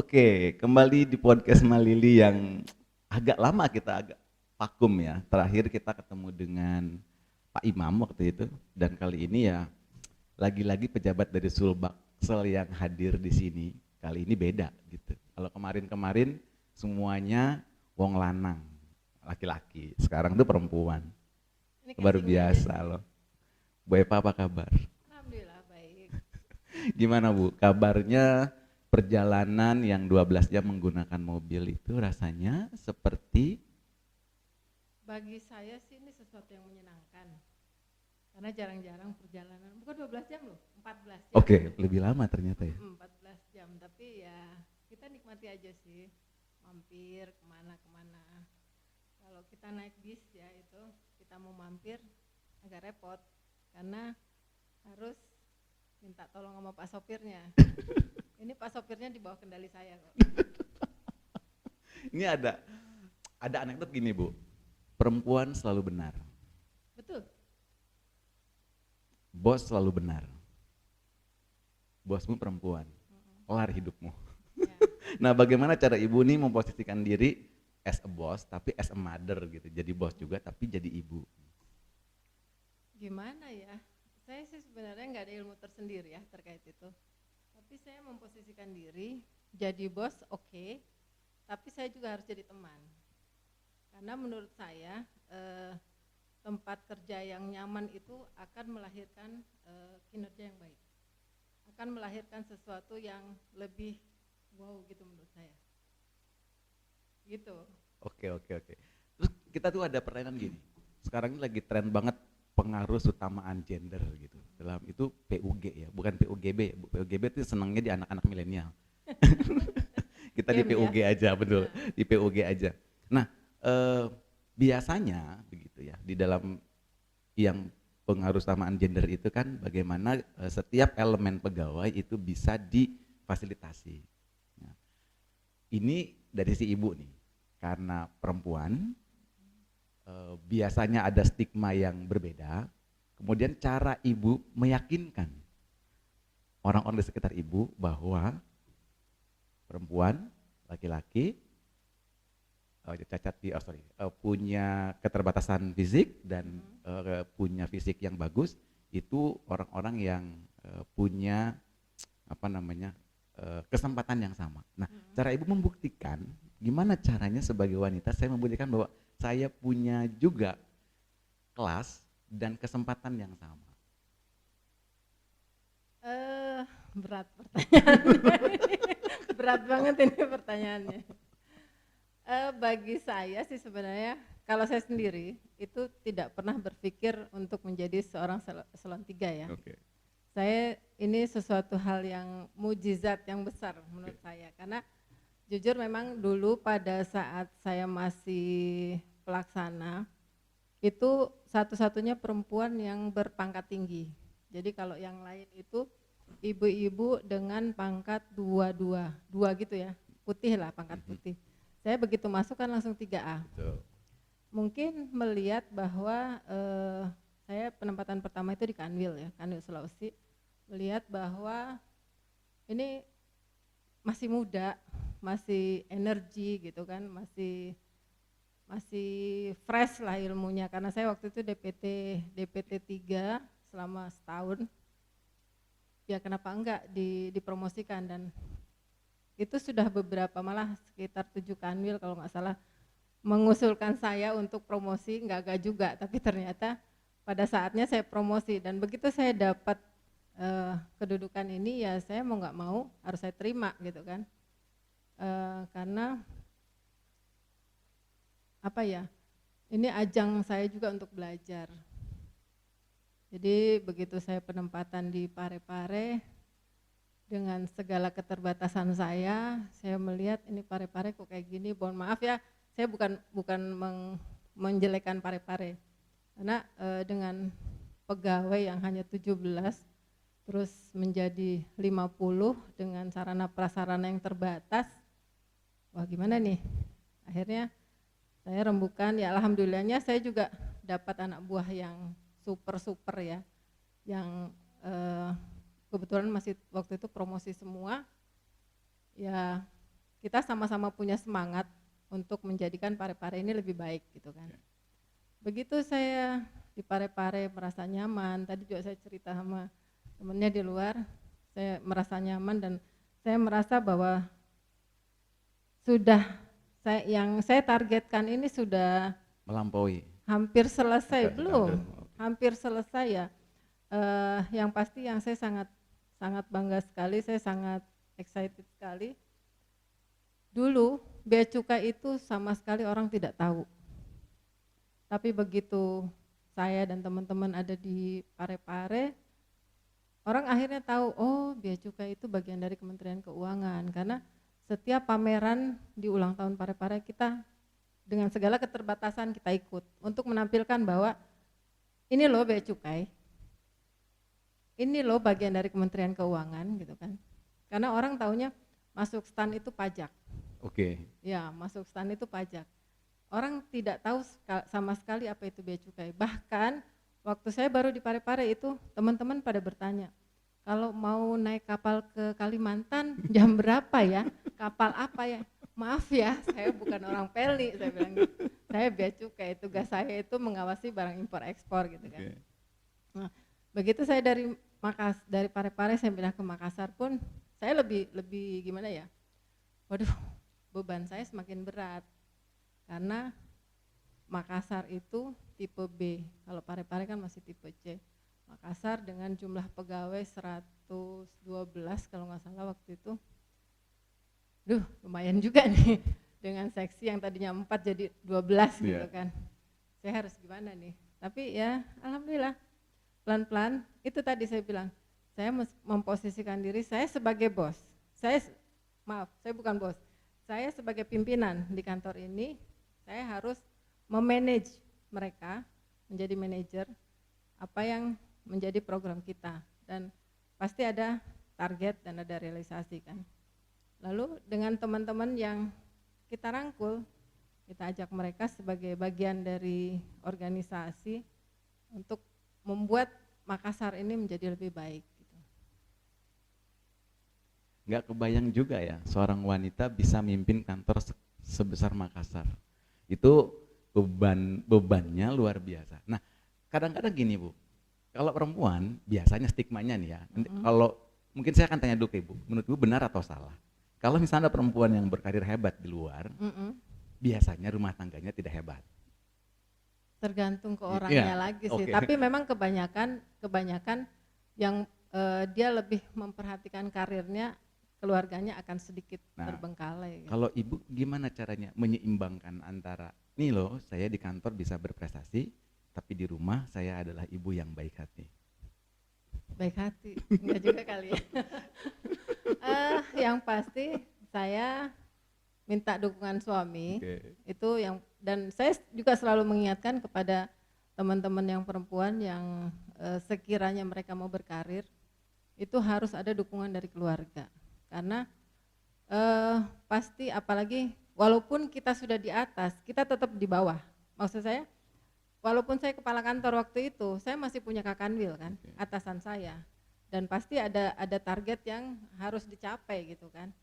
Oke, kembali di podcast Malili yang agak lama kita agak vakum ya. Terakhir kita ketemu dengan Pak Imam waktu itu, dan kali ini ya lagi-lagi pejabat dari Sulbaksel yang hadir di sini. Kali ini beda gitu. Kalau kemarin-kemarin semuanya wong lanang, laki-laki. Sekarang tuh perempuan. Ini Baru casingnya aja biasa sih. loh. Bu Epa apa kabar? Alhamdulillah baik. Gimana Bu, kabarnya perjalanan yang 12 jam menggunakan mobil itu rasanya seperti. Bagi saya sih ini sesuatu yang menyenangkan. Karena jarang-jarang perjalanan, bukan 12 jam loh, 14 jam. Oke, lebih lama ternyata ya. 14 jam, tapi ya kita nikmati aja sih. Mampir kemana-kemana. Kalau kita naik bis ya itu, kita mau mampir agak repot. Karena harus minta tolong sama Pak sopirnya. Ini Pak sopirnya di bawah kendali saya kok. Ini ada anekdot gini Bu, perempuan selalu benar, Betul. bos selalu benar, bosmu perempuan, kelar hidupmu. Ya. Nah bagaimana cara ibu nih memposisikan diri as a boss tapi as a mother gitu, jadi bos juga tapi jadi ibu. Gimana ya? Saya sih sebenarnya nggak ada ilmu tersendiri ya terkait itu. Tapi saya memposisikan diri jadi bos oke, tapi saya juga harus jadi teman. Karena menurut saya tempat kerja yang nyaman itu akan melahirkan kinerja yang baik. Akan melahirkan sesuatu yang lebih wow gitu menurut saya. Gitu. Oke. Terus kita tuh ada pertanyaan gini, sekarang ini lagi tren banget pengaruh utamaan gender gitu. Dalam itu PUG ya, bukan PUGB. PUGB itu senangnya di anak-anak milenial. Kita di Game PUG ya. aja, betul. Nah. Di PUG aja. Nah, biasanya begitu ya, di dalam yang pengaruh utamaan gender itu kan bagaimana setiap elemen pegawai itu bisa difasilitasi. Nah, ini dari si ibu nih, karena perempuan biasanya ada stigma yang berbeda, kemudian cara ibu meyakinkan orang-orang di sekitar ibu bahwa perempuan, laki-laki punya keterbatasan fisik dan punya fisik yang bagus, itu orang-orang yang punya kesempatan yang sama. Nah, cara ibu membuktikan, gimana caranya sebagai wanita saya membuktikan bahwa saya punya juga kelas dan kesempatan yang sama. Berat pertanyaannya. Berat banget ini pertanyaannya. Bagi saya sih sebenarnya kalau saya sendiri itu tidak pernah berpikir untuk menjadi seorang eselon 3 ya. Oke. Saya ini sesuatu hal yang mujizat yang besar menurut saya, karena jujur memang dulu pada saat saya masih pelaksana itu satu-satunya perempuan yang berpangkat tinggi. Jadi kalau yang lain itu ibu-ibu dengan pangkat 2 gitu ya, putih lah, pangkat putih. Saya begitu masuk kan langsung 3A. Betul. Mungkin melihat bahwa saya penempatan pertama itu di Kanwil ya, Kanwil Sulawesi, melihat bahwa ini masih muda, masih energi gitu kan, masih fresh lah ilmunya, karena saya waktu itu DPT 3 selama setahun. Ya kenapa enggak dipromosikan, dan itu sudah beberapa, malah sekitar 7 Kanwil kalau nggak salah mengusulkan saya untuk promosi, enggak juga, tapi ternyata pada saatnya saya promosi, dan begitu saya dapat kedudukan ini ya saya mau nggak mau harus saya terima gitu kan, karena apa ya, ini ajang saya juga untuk belajar. Jadi begitu saya penempatan di Parepare, dengan segala keterbatasan saya melihat ini Parepare kok kayak gini. Mohon maaf ya, saya bukan menjelekkan Parepare, karena dengan pegawai yang hanya 17 terus menjadi 50 dengan sarana prasarana yang terbatas, wah gimana nih, akhirnya saya rembukan. Ya alhamdulillahnya saya juga dapat anak buah yang super ya, yang kebetulan masih waktu itu promosi semua, ya kita sama-sama punya semangat untuk menjadikan Parepare ini lebih baik gitu kan. Begitu saya di Parepare merasa nyaman, tadi juga saya cerita sama temennya di luar, saya merasa nyaman dan saya merasa bahwa yang saya targetkan ini sudah Melampaui. hampir selesai. Sudah Belum, melampaui. hampir selesai ya. Yang pasti yang saya sangat bangga sekali, saya sangat excited sekali. Dulu bea cukai itu sama sekali orang tidak tahu. Tapi begitu saya dan teman-teman ada di Parepare, orang akhirnya tahu, oh bea cukai itu bagian dari Kementerian Keuangan, karena setiap pameran di ulang tahun Parepare kita dengan segala keterbatasan kita ikut untuk menampilkan bahwa ini loh bea cukai, ini loh bagian dari Kementerian Keuangan gitu kan. Karena orang taunya masuk stan itu pajak. Oke. Ya, masuk stan itu pajak. Orang tidak tahu sama sekali apa itu bea cukai. Bahkan waktu saya baru di Parepare itu teman-teman pada bertanya, kalau mau naik kapal ke Kalimantan jam berapa ya? Kapal apa ya? Maaf ya, saya bukan orang peli, saya bilang gitu. Saya bea cukai, tugas saya itu mengawasi barang impor ekspor gitu kan. Okay. Nah, begitu saya dari Parepare saya pindah ke Makassar pun saya lebih gimana ya? Waduh, beban saya semakin berat. Karena Makassar itu tipe B, kalau Parepare kan masih tipe C. Makassar dengan jumlah pegawai 112 kalau nggak salah waktu itu. Duh, lumayan juga nih. Dengan seksi yang tadinya 4 jadi 12 gitu kan. Saya harus gimana nih? Tapi ya alhamdulillah pelan-pelan, itu tadi saya bilang, saya memposisikan diri saya sebagai bos. Saya bukan bos. Saya sebagai pimpinan di kantor ini, saya harus memanage mereka, menjadi manajer apa yang menjadi program kita, dan pasti ada target dan ada realisasi kan. Lalu dengan teman-teman yang kita rangkul, kita ajak mereka sebagai bagian dari organisasi untuk membuat Makassar ini menjadi lebih baik. Nggak kebayang juga ya seorang wanita bisa mimpin kantor sebesar Makassar. Itu bebannya luar biasa. Nah, kadang-kadang gini Bu, kalau perempuan biasanya stigmanya nih ya, kalau mungkin saya akan tanya dulu ke Ibu, menurut Ibu benar atau salah? Kalau misalnya ada perempuan yang berkarir hebat di luar, biasanya rumah tangganya tidak hebat. Tergantung ke orangnya lagi sih, tapi memang kebanyakan yang dia lebih memperhatikan karirnya, keluarganya akan sedikit terbengkalai. Kalau Ibu gimana caranya menyeimbangkan antara, nih loh saya di kantor bisa berprestasi, tapi di rumah saya adalah ibu yang baik hati. Baik hati, enggak juga kali ya. Yang pasti saya minta dukungan suami, itu yang, dan saya juga selalu mengingatkan kepada teman-teman yang perempuan yang sekiranya mereka mau berkarir, itu harus ada dukungan dari keluarga. Karena pasti apalagi walaupun kita sudah di atas, kita tetap di bawah. Maksud saya, walaupun saya kepala kantor waktu itu, saya masih punya kakanwil kan, atasan saya. Dan pasti ada target yang harus dicapai gitu kan.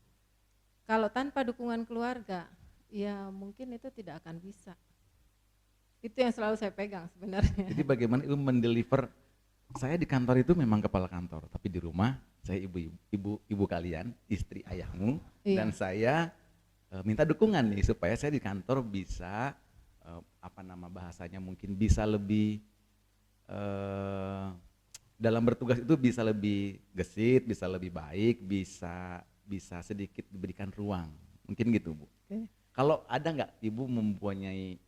Kalau tanpa dukungan keluarga, ya mungkin itu tidak akan bisa. Itu yang selalu saya pegang sebenarnya. Jadi bagaimana Ibu mendeliver, saya di kantor itu memang kepala kantor, tapi di rumah saya ibu kalian, istri ayahmu, dan saya minta dukungan nih supaya saya di kantor bisa bahasanya mungkin bisa lebih dalam bertugas itu bisa lebih gesit, bisa lebih baik, bisa sedikit diberikan ruang, mungkin gitu Bu. Kalau ada nggak Ibu mempunyai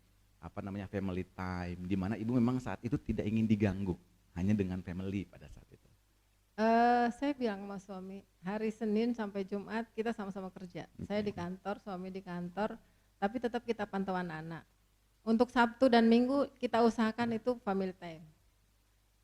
family time di mana Ibu memang saat itu tidak ingin diganggu, hanya dengan family pada saat itu? Saya bilang sama suami, hari Senin sampai Jumat kita sama-sama kerja. Saya di kantor, suami di kantor, tapi tetap kita pantauan anak. Untuk Sabtu dan Minggu kita usahakan itu family time.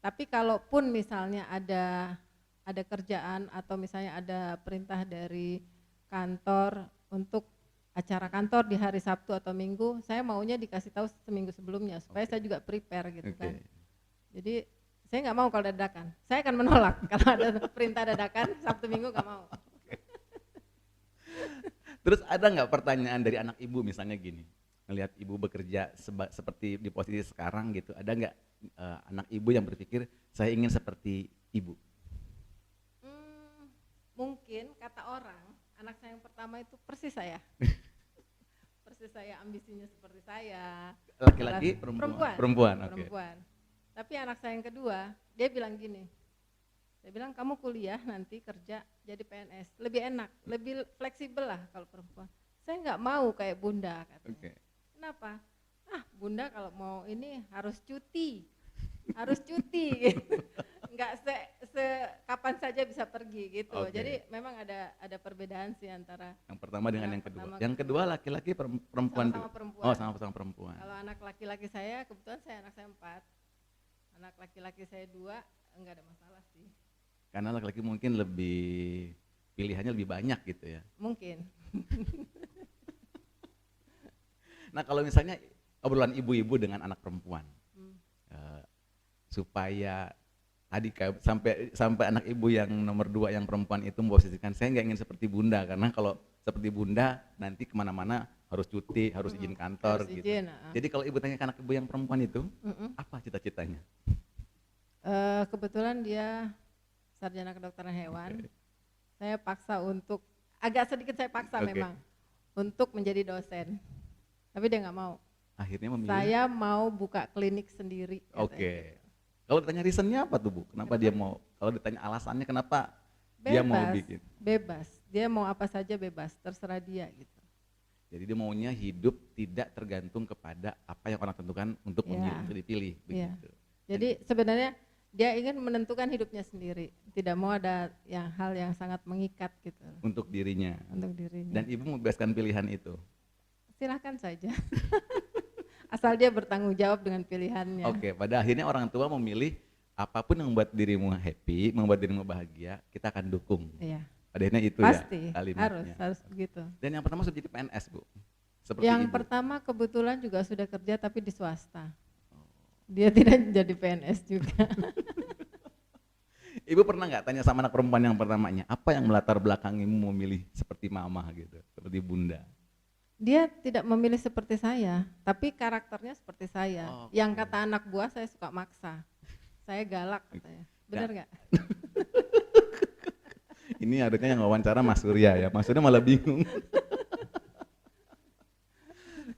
Tapi kalaupun misalnya ada kerjaan atau misalnya ada perintah dari kantor untuk acara kantor di hari Sabtu atau Minggu, saya maunya dikasih tahu seminggu sebelumnya supaya saya juga prepare gitu kan. Jadi saya nggak mau kalau dadakan, saya akan menolak kalau ada perintah dadakan Sabtu Minggu nggak mau. Terus ada nggak pertanyaan dari anak ibu misalnya gini, ngelihat ibu bekerja seperti di posisi sekarang gitu, ada nggak anak ibu yang berpikir saya ingin seperti ibu? Mungkin kata orang, anak saya yang pertama itu persis saya. Persis saya, ambisinya seperti saya. Laki-laki, perempuan? Perempuan, oke. Perempuan. Tapi anak saya yang kedua, dia bilang gini, saya bilang kamu kuliah nanti kerja jadi PNS, lebih enak, lebih fleksibel lah kalau perempuan. Saya nggak mau kayak bunda katanya. Okay. Kenapa? Bunda kalau mau ini harus cuti gitu. Nggak kapan saja bisa pergi gitu. Okay. Jadi memang ada perbedaan sih antara yang pertama dengan yang kedua. Yang kedua laki-laki perempuan sama perempuan. Oh, sama perempuan. Kalau anak laki-laki saya, kebetulan anak saya 4. Anak laki-laki saya 2, enggak ada masalah sih. Karena laki-laki mungkin lebih pilihannya lebih banyak gitu ya. Mungkin. Nah, kalau misalnya obrolan ibu-ibu dengan anak perempuan, supaya tadi sampai anak ibu yang nomor 2 yang perempuan itu memposisikan saya nggak ingin seperti bunda, karena kalau seperti bunda nanti kemana-mana harus cuti, harus izin kantor harus gitu. Jadi kalau ibu tanya ke anak ibu yang perempuan itu, apa cita-citanya? Kebetulan dia sarjana kedokteran hewan. Okay. Saya paksa untuk agak sedikit memang untuk menjadi dosen, tapi dia nggak mau. Akhirnya memilih. Saya mau buka klinik sendiri. Oke. Kalau ditanya reasonnya apa tuh Bu? Kenapa dia mau? Kalau ditanya alasannya kenapa dia mau bikin? Bebas. Dia mau apa saja bebas, terserah dia gitu. Jadi dia maunya hidup tidak tergantung kepada apa yang orang tentukan untuk dipilih. Yeah. Begitu. Jadi sebenarnya dia ingin menentukan hidupnya sendiri, tidak mau ada hal yang sangat mengikat gitu. Untuk dirinya. Untuk dirinya. Dan ibu membebaskan pilihan itu. Silahkan saja. Asal dia bertanggung jawab dengan pilihannya. Oke, pada akhirnya orang tua memilih apapun yang membuat dirimu happy, membuat dirimu bahagia, kita akan dukung. Iya. Pada akhirnya itu pasti, ya kalimatnya. Harus begitu. Dan yang pertama sudah jadi PNS Bu? Seperti yang ibu. Pertama kebetulan juga sudah kerja tapi di swasta. Dia tidak jadi PNS juga. Ibu pernah nggak tanya sama anak perempuan yang pertamanya, apa yang melatar belakangimu memilih seperti mama gitu, seperti bunda? Dia tidak memilih seperti saya, tapi karakternya seperti saya. Yang kata anak buah saya suka maksa, saya galak katanya. Benar nggak? Ini harusnya yang wawancara Mas Surya ya, Mas Surya malah bingung.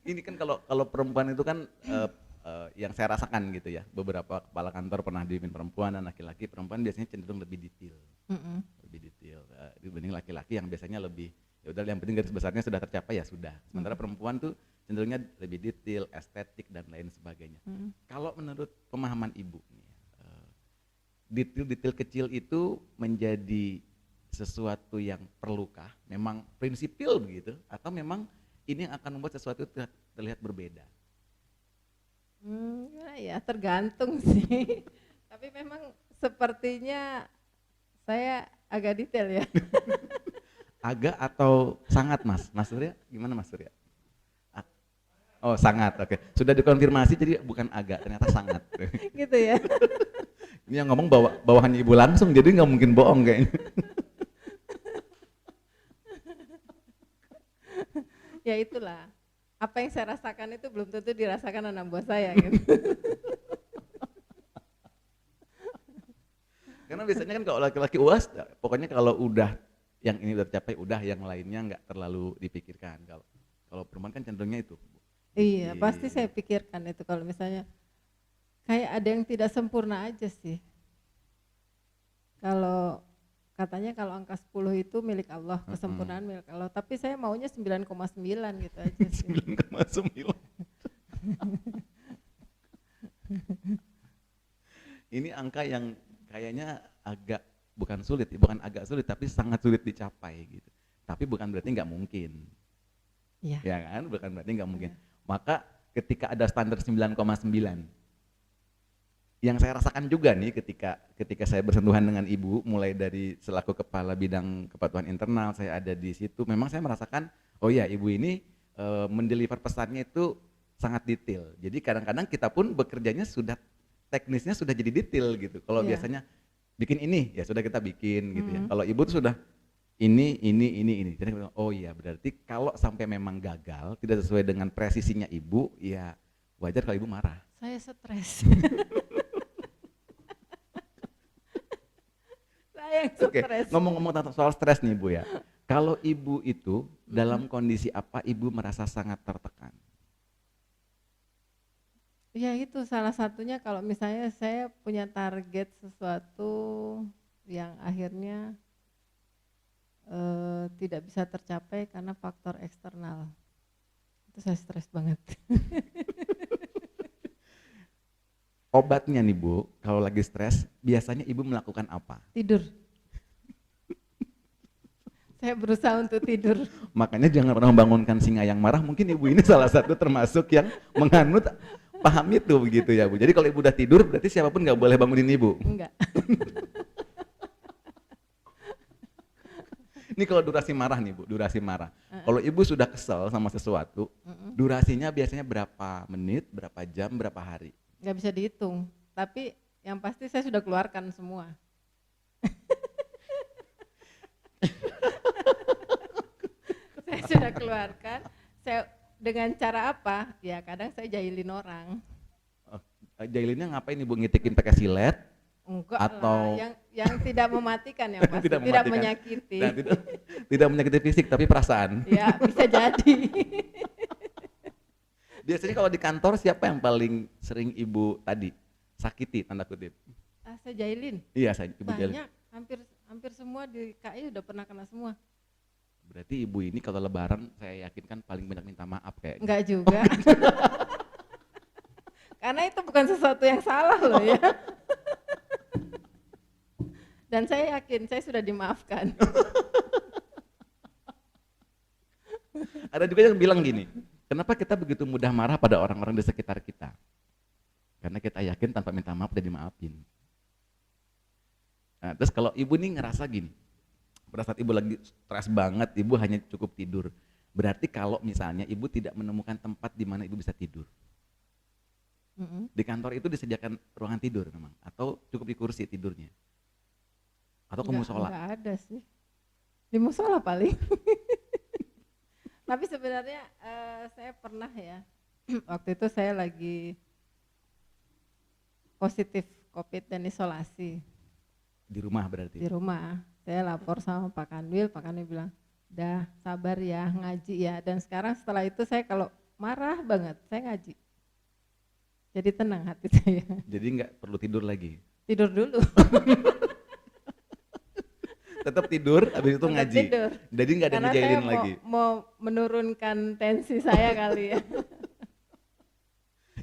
Ini kan kalau perempuan itu kan yang saya rasakan gitu ya, beberapa kepala kantor pernah dipimpin perempuan dan laki-laki. Perempuan biasanya cenderung lebih detail, lebih detail dibanding laki-laki yang biasanya lebih ya udah yang penting garis besarnya sudah tercapai ya sudah. Sementara perempuan tuh cenderungnya lebih detail, estetik dan lain sebagainya. Kalau menurut pemahaman ibu, detail-detail kecil itu menjadi sesuatu yang perlukah? Memang prinsipil begitu? Atau memang ini yang akan membuat sesuatu terlihat berbeda? Ya tergantung sih. Tapi memang sepertinya saya agak detail ya. Agak atau sangat Mas Surya? Gimana Mas Surya? Oh sangat, oke. Sudah dikonfirmasi jadi bukan agak, ternyata sangat. Gitu ya. Ini yang ngomong bawahannya ibu langsung, jadi nggak mungkin bohong kayaknya. Ya itulah, apa yang saya rasakan itu belum tentu dirasakan anak buah saya gitu. Karena biasanya kan kalau laki-laki UAS, pokoknya kalau udah yang ini udah tercapai, udah yang lainnya nggak terlalu dipikirkan. Kalau perempuan kan cenderungnya itu. Iya, pasti saya pikirkan itu kalau misalnya kayak ada yang tidak sempurna aja sih. Kalau katanya kalau angka 10 itu milik Allah, kesempurnaan milik Allah, tapi saya maunya 9,9 gitu aja sih. 9,9. Ini angka yang kayaknya agak bukan agak sulit tapi sangat sulit dicapai gitu. Tapi bukan berarti nggak mungkin. Iya. Ya kan? Bukan berarti nggak mungkin. Maka ketika ada standar 9,9 yang saya rasakan juga nih ketika saya bersentuhan dengan ibu, mulai dari selaku kepala bidang kepatuhan internal saya ada di situ, memang saya merasakan oh ya ibu ini mendeliver pesannya itu sangat detail. Jadi kadang-kadang kita pun bekerjanya sudah teknisnya sudah jadi detail gitu. Kalau biasanya bikin ini ya sudah kita bikin gitu ya. Kalau ibu tuh sudah ini. Jadi aku bilang, oh iya berarti kalau sampai memang gagal, tidak sesuai dengan presisinya ibu, ya wajar kalau ibu marah. Saya stres. Saya yang Oke, stres. ngomong-ngomong tentang soal stres nih Bu ya. Kalau ibu itu dalam kondisi apa ibu merasa sangat tertekan? Ya itu salah satunya kalau misalnya saya punya target sesuatu yang akhirnya tidak bisa tercapai karena faktor eksternal. Itu saya stres banget. Obatnya nih Bu, kalau lagi stres, biasanya ibu melakukan apa? Tidur. Saya berusaha untuk tidur. Makanya jangan pernah membangunkan singa yang marah, mungkin ibu ini salah satu termasuk yang menganut paham itu begitu ya Bu. Jadi kalau ibu udah tidur, berarti siapapun nggak boleh bangunin ibu. Enggak. Ini kalau durasi marah nih Bu, durasi marah. Kalau ibu sudah kesel sama sesuatu, durasinya biasanya berapa menit, berapa jam, berapa hari? Nggak bisa dihitung, tapi yang pasti saya sudah keluarkan semua. Saya sudah keluarkan, saya dengan cara apa? Ya kadang saya jahilin orang. Jailinnya ngapain ibu, ngitikin pakai silet? Enggak Atau lah, yang tidak mematikan yang pasti, Tidak tidak mematikan. menyakiti. Nah, tidak menyakiti fisik tapi perasaan. Ya bisa jadi. Biasanya kalau di kantor siapa yang paling sering ibu tadi sakiti tanda kutip? Saya jahilin. Iya, saya ibu jailin. Banyak, hampir semua di KI udah pernah kena semua. Berarti ibu ini kalau lebaran saya yakin kan paling banyak minta maaf kayaknya. Enggak juga. Karena itu bukan sesuatu yang salah loh ya. Dan saya yakin saya sudah dimaafkan. Ada juga yang bilang gini, kenapa kita begitu mudah marah pada orang-orang di sekitar kita? Karena kita yakin tanpa minta maaf udah dimaafin. Nah, terus kalau ibu nih ngerasa gini, pada saat ibu lagi stres banget, ibu hanya cukup tidur. Berarti kalau misalnya ibu tidak menemukan tempat di mana ibu bisa tidur. Di kantor itu disediakan ruangan tidur memang, atau cukup di kursi tidurnya? Atau ke musola? Enggak ada sih. Di musola paling. Tapi sebenarnya saya pernah ya, waktu itu saya lagi positif COVID dan isolasi. Di rumah berarti? Di rumah, saya lapor sama Pak Kanwil bilang, dah sabar ya, ngaji ya. Dan sekarang setelah itu saya kalau marah banget, saya ngaji. Jadi tenang hati saya. Jadi nggak perlu tidur lagi? Tidur dulu. Tetap tidur, habis itu ngaji? Tidur. Jadi nggak ada ngejailin lagi? Mau menurunkan tensi saya kali ya.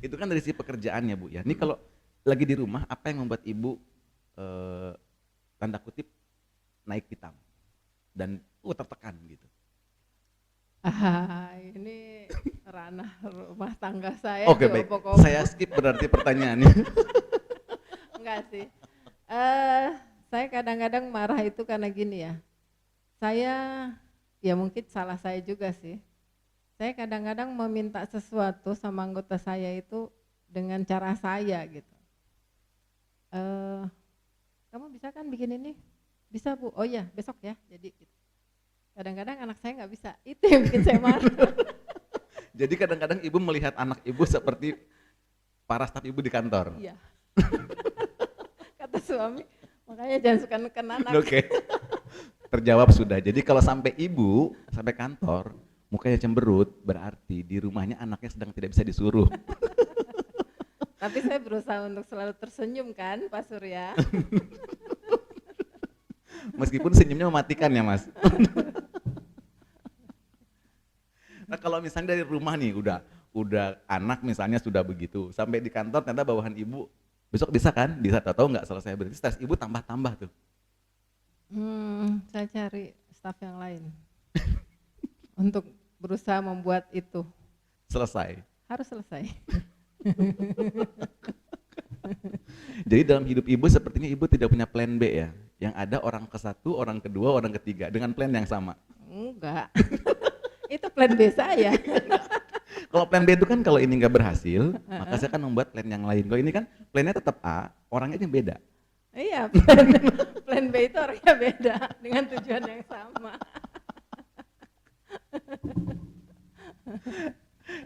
Itu kan dari sisi pekerjaannya Bu ya. Ini kalau lagi di rumah, apa yang membuat ibu tanda kutip naik pitam dan tertekan gitu? Ini ranah rumah tangga saya. Oke baik, saya skip berarti pertanyaannya. Enggak sih. Saya kadang-kadang marah itu karena gini ya. Saya, ya mungkin salah saya juga sih. Saya kadang-kadang meminta sesuatu sama anggota saya itu dengan cara saya gitu. Kamu bisa kan bikin ini? Bisa Bu, oh ya besok ya. Jadi gitu. Kadang-kadang anak saya nggak bisa, itu yang bikin saya marah. Jadi kadang-kadang ibu melihat anak ibu seperti para staf ibu di kantor? Iya. Kata suami, makanya jangan suka neken anak. Oke. Terjawab sudah. Jadi kalau sampai ibu, sampai kantor, mukanya cemberut, berarti di rumahnya anaknya sedang tidak bisa disuruh. Tapi saya berusaha untuk selalu tersenyum kan Pak Surya. Meskipun senyumnya mematikan ya Mas. Nah kalau misalnya dari rumah nih udah anak misalnya sudah begitu, sampai di kantor ternyata bawahan ibu besok bisa kan? Bisa, tahu nggak selesai, berarti stres ibu tambah-tambah tuh. Saya cari staf yang lain untuk berusaha membuat itu Selesai. harus selesai. Jadi dalam hidup ibu sepertinya ibu tidak punya plan B ya? Yang ada orang ke-1, orang kedua, orang ketiga dengan plan yang sama. Enggak. Itu plan B saya. Kalau plan B itu kan kalau ini nggak berhasil, maka saya kan membuat plan yang lain. Kalau ini kan plannya tetap A, orangnya yang beda. Iya, plan B itu orangnya beda dengan tujuan yang sama.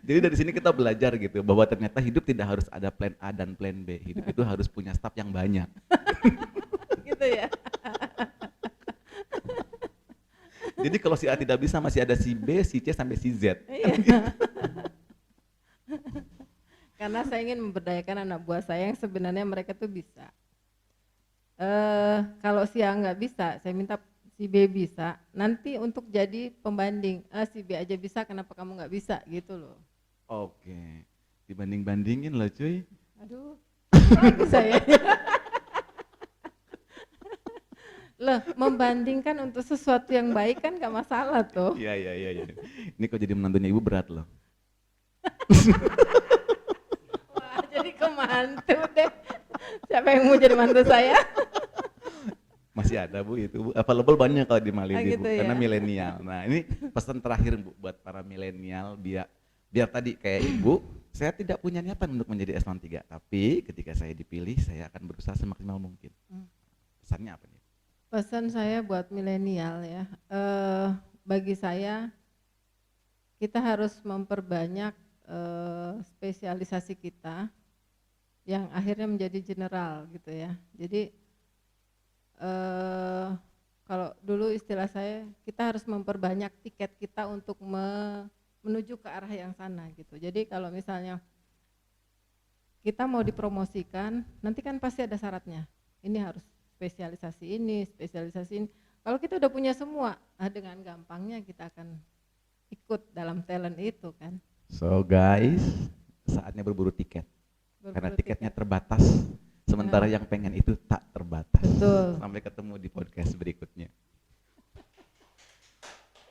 Jadi dari sini kita belajar gitu bahwa ternyata hidup tidak harus ada plan A dan plan B. Hidup itu harus punya staf yang banyak. Gitu ya. Jadi kalau si A tidak bisa masih ada si B, si C sampai si Z. Iya. Karena saya ingin memberdayakan anak buah saya yang sebenarnya mereka tuh bisa. Kalau si A nggak bisa, saya minta si B bisa. Nanti untuk jadi pembanding, si B aja bisa, kenapa kamu nggak bisa gitu loh. Oke, dibanding-bandingin loh cuy. Aduh, lagi saya. Loh, membandingkan untuk sesuatu yang baik kan nggak masalah tuh. Iya. Ini kok jadi menantunya ibu berat loh. Wah, jadi kemantu deh. Siapa yang mau jadi mantu saya? Masih ada Bu itu, Bu. Available banyak kalau di Malili gitu Bu, karena ya. milenial. Nah ini pesan terakhir Bu buat para milenial biar tadi kayak Ibu, saya tidak punya niatan untuk menjadi S3, tapi ketika saya dipilih saya akan berusaha semaksimal mungkin. Pesannya apa nih? Pesan saya buat milenial ya, bagi saya kita harus memperbanyak spesialisasi kita yang akhirnya menjadi general gitu ya. Jadi kalau dulu istilah saya, kita harus memperbanyak tiket kita untuk menuju ke arah yang sana gitu. Jadi kalau misalnya kita mau dipromosikan, nanti kan pasti ada syaratnya. Ini harus spesialisasi ini, spesialisasi ini. Kalau kita udah punya semua, dengan gampangnya kita akan ikut dalam talent itu kan. So guys, saatnya berburu tiket. Karena tiketnya terbatas, sementara yang pengen itu tak terbatas. Betul. Sampai ketemu di podcast berikutnya.